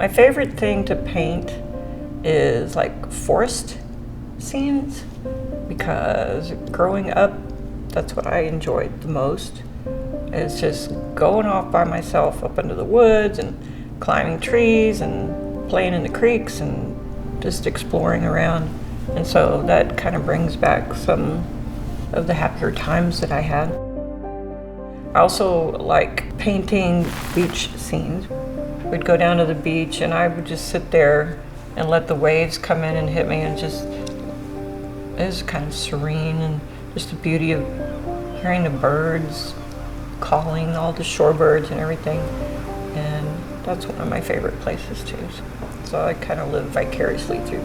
My favorite thing to paint is like forest scenes, because growing up, that's what I enjoyed the most. It's just going off by myself up into the woods and climbing trees and playing in the creeks and just exploring around. And so that kind of brings back some of the happier times that I had. I also like painting beach scenes. We'd go down to the beach and I would just sit there and let the waves come in and hit me, and just, it was kind of serene, and just the beauty of hearing the birds calling, all the shorebirds and everything. And that's one of my favorite places too. So I kind of live vicariously through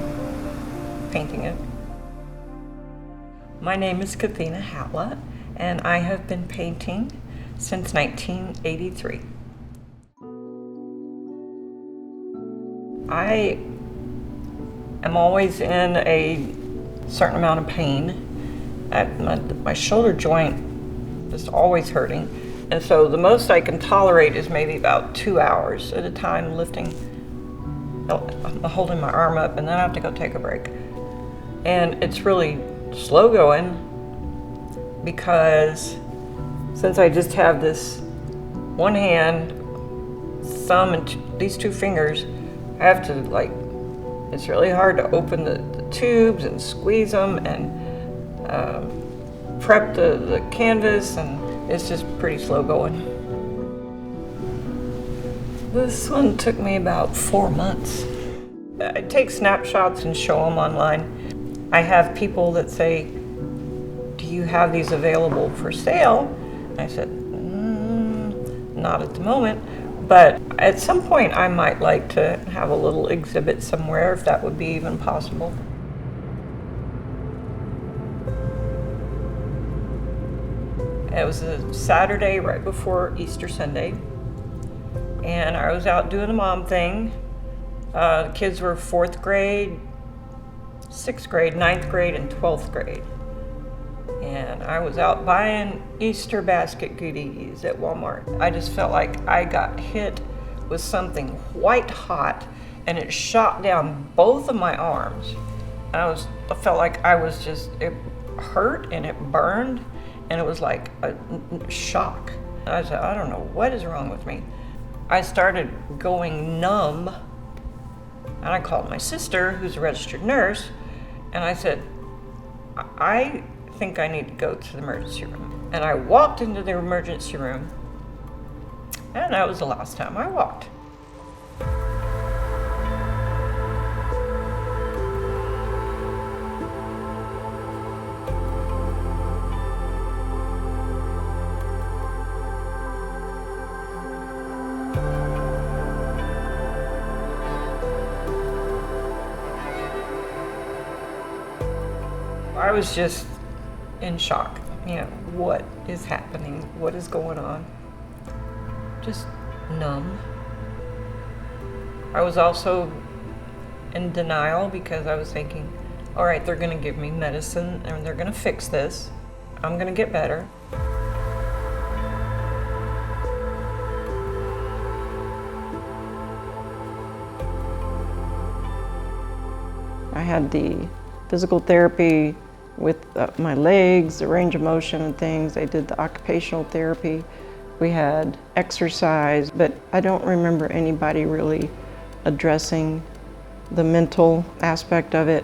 painting it. My name is Kathyna Hatla, and I have been painting since 1983. I am always in a certain amount of pain. My shoulder joint is always hurting, and so the most I can tolerate is maybe about 2 hours at a time lifting. I'm holding my arm up, and then I have to go take a break. And it's really slow going, because since I just have this one hand, thumb, and these two fingers, I have to, like, it's really hard to open the tubes and squeeze them and prep the canvas, and it's just pretty slow going. This one took me about 4 months. I take snapshots and show them online. I have people that say, "Do you have these available for sale?" I said, "Not at the moment, but at some point I might like to have a little exhibit somewhere, if that would be even possible." It was a Saturday right before Easter Sunday, and I was out doing the mom thing. The kids were 4th grade, 6th grade, 9th grade, and 12th grade. And I was out buying Easter basket goodies at Walmart. I just felt like I got hit with something white hot, and it shot down both of my arms. I felt like it hurt and it burned, and it was like a shock. I said, I don't know what is wrong with me. I started going numb, and I called my sister, who's a registered nurse, and I said, I think I need to go to the emergency room. And I walked into the emergency room, and that was the last time I walked. I was just in shock. What is happening? What is going on? Just numb. I was also in denial, because I was thinking, all right, they're gonna give me medicine and they're gonna fix this. I'm gonna get better. I had the physical therapy with my legs, the range of motion and things. I did the occupational therapy. We had exercise, but I don't remember anybody really addressing the mental aspect of it.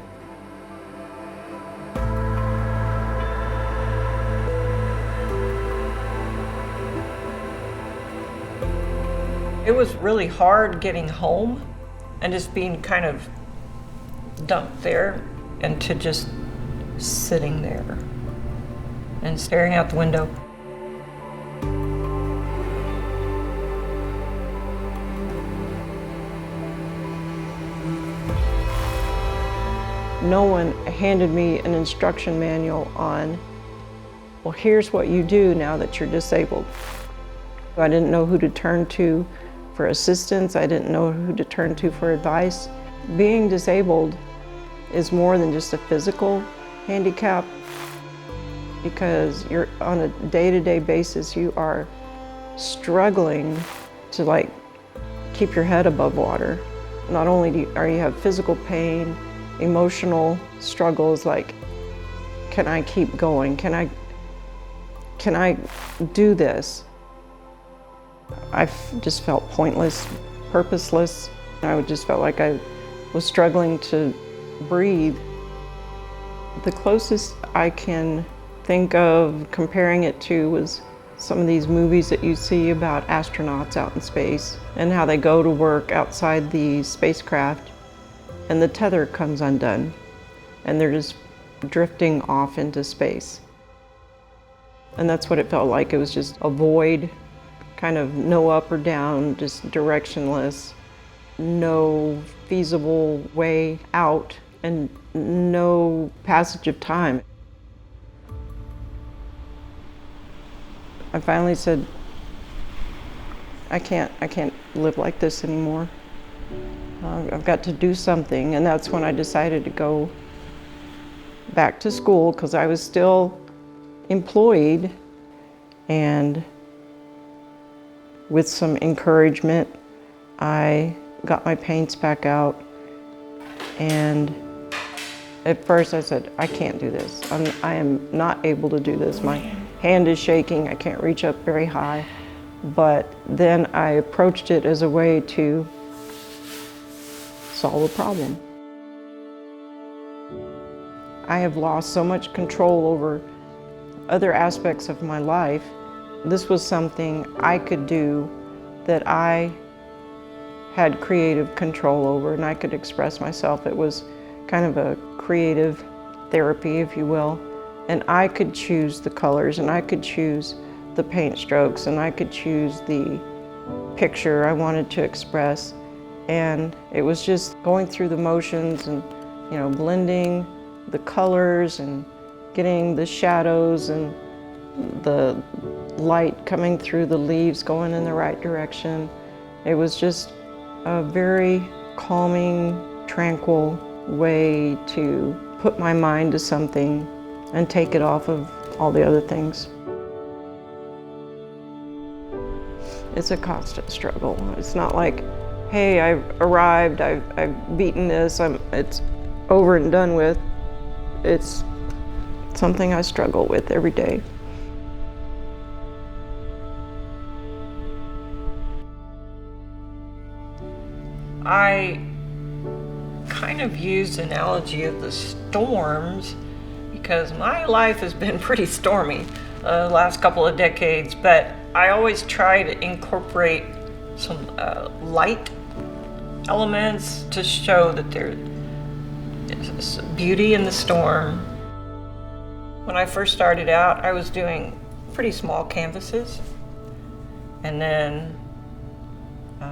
It was really hard getting home and just being kind of dumped there, and to just sitting there and staring out the window. No one handed me an instruction manual on, well, here's what you do now that you're disabled. I didn't know who to turn to for assistance. I didn't know who to turn to for advice. Being disabled is more than just a physical handicap, because you're on a day-to-day basis, you are struggling to keep your head above water. Not only are you have physical pain, emotional struggles like, can I keep going? Can I do this? I just felt pointless, purposeless. I just felt like I was struggling to breathe. The closest I can think of comparing it to was some of these movies that you see about astronauts out in space and how they go to work outside the spacecraft and the tether comes undone and they're just drifting off into space. And that's what it felt like. It was just a void, kind of no up or down, just directionless, no feasible way out, and no passage of time. I finally said, I can't live like this anymore. I've got to do something, and that's when I decided to go back to school because I was still employed, and with some encouragement, I got my paints back out, and at first I said, I can't do this. I am not able to do this. My hand is shaking, I can't reach up very high. But then I approached it as a way to solve a problem. I have lost so much control over other aspects of my life. This was something I could do that I had creative control over, and I could express myself. It was kind of a creative therapy, if you will. And I could choose the colors, and I could choose the paint strokes, and I could choose the picture I wanted to express. And it was just going through the motions and, blending the colors and getting the shadows and the light coming through the leaves going in the right direction. It was just a very calming, tranquil way to put my mind to something and take it off of all the other things. It's a constant struggle. It's not like, hey, I've arrived, I've beaten this, it's over and done with. It's something I struggle with every day. I kind of used the analogy of the storms because my life has been pretty stormy the last couple of decades, but I always try to incorporate some light elements to show that there is beauty in the storm. When I first started out, I was doing pretty small canvases, and then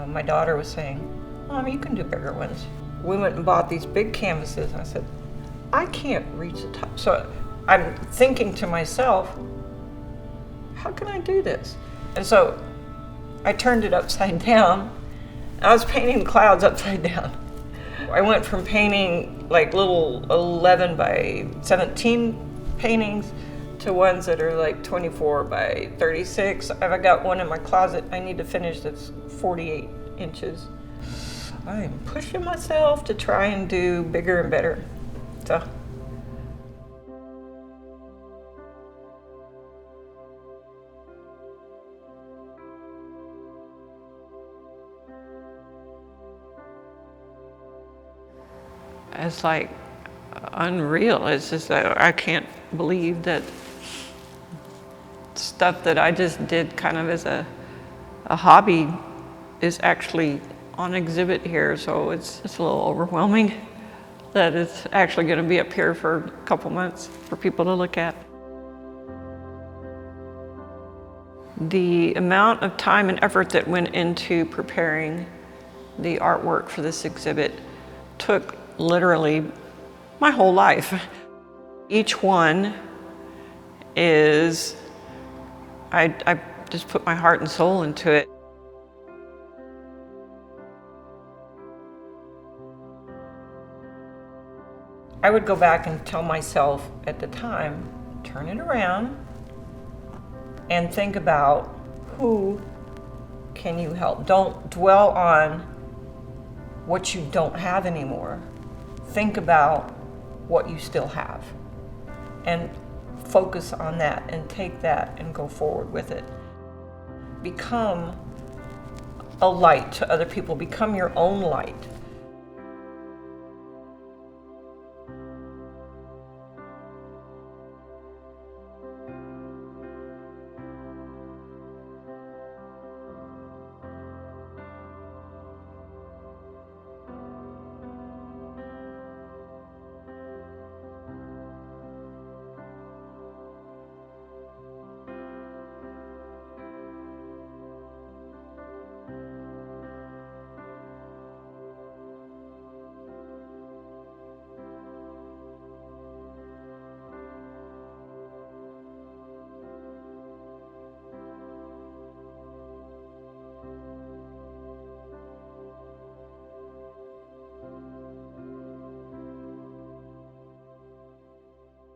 my daughter was saying, Mom, you can do bigger ones. We went and bought these big canvases, and I said, I can't reach the top. So I'm thinking to myself, how can I do this? And so I turned it upside down. I was painting clouds upside down. I went from painting like little 11 by 17 paintings to ones that are like 24 by 36. I've got one in my closet I need to finish that's 48 inches. I am pushing myself to try and do bigger and better. So. It's like unreal. It's just that I can't believe that stuff that I just did kind of as a hobby is actually on exhibit here. So it's a little overwhelming that it's actually going to be up here for a couple months for people to look at. The amount of time and effort that went into preparing the artwork for this exhibit took literally my whole life. Each one is, I just put my heart and soul into it. I would go back and tell myself at the time, turn it around and think about who can you help. Don't dwell on what you don't have anymore. Think about what you still have and focus on that and take that and go forward with it. Become a light to other people. Become your own light.